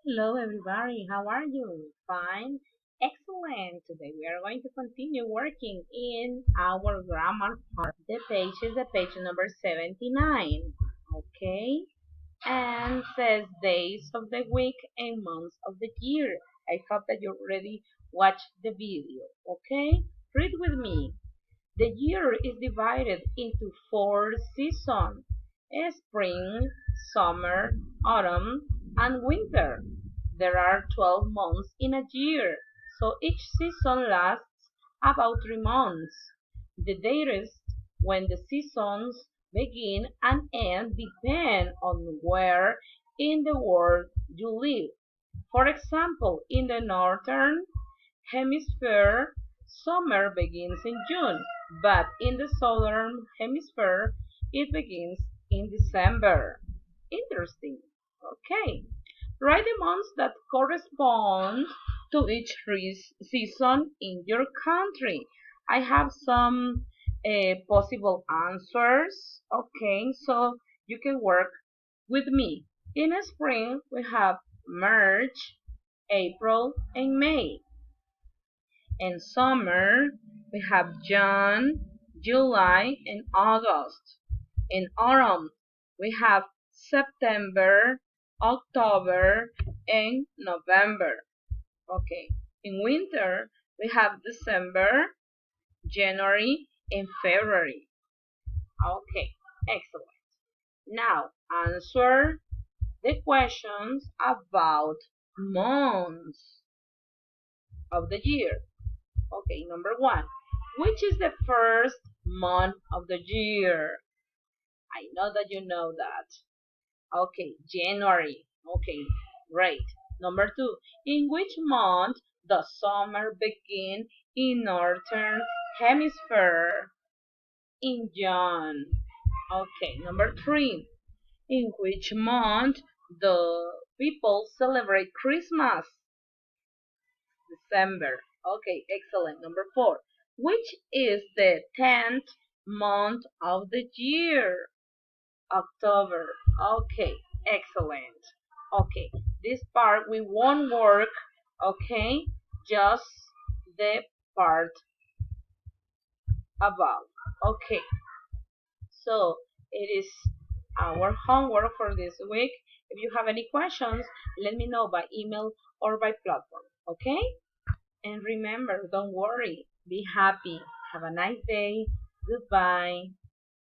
Hello everybody, how are you? Fine? Excellent! Today we are going to continue working in our grammar part. The page is the page number 79. Okay? And says days of the week and months of the year. I hope that you already watched the video. Okay? Read with me. The year is divided into four seasons: spring, summer, autumn, and winter. There are 12 months in a year, so each season lasts about 3 months. The dates when the seasons begin and end depend on where in the world you live. For example, in the northern hemisphere, summer begins in June, but in the southern hemisphere, it begins in December. Interesting. Okay. Write the months that correspond to each season in your country. I have some possible answers. Okay, so you can work with me. In spring, we have March, April, and May. In summer, we have June, July, and August. In autumn, we have September, October, and November. Okay. In winter, we have December, January, and February. Okay, excellent. Now, answer the questions about months of the year. Okay, number one. Which is the first month of the year? I know that you know that. Okay, January. Okay, great. Number two. In which month does summer begin in northern hemisphere? In June. Okay, number three. In which month do people celebrate Christmas? December. Okay, excellent. Number four. Which is the 10th month of the year? October. Okay, excellent. Okay, this part we won't work, okay? Just the part above. Okay, so it is our homework for this week. If you have any questions, let me know by email or by platform, okay? And remember, don't worry, be happy. Have a nice day. Goodbye.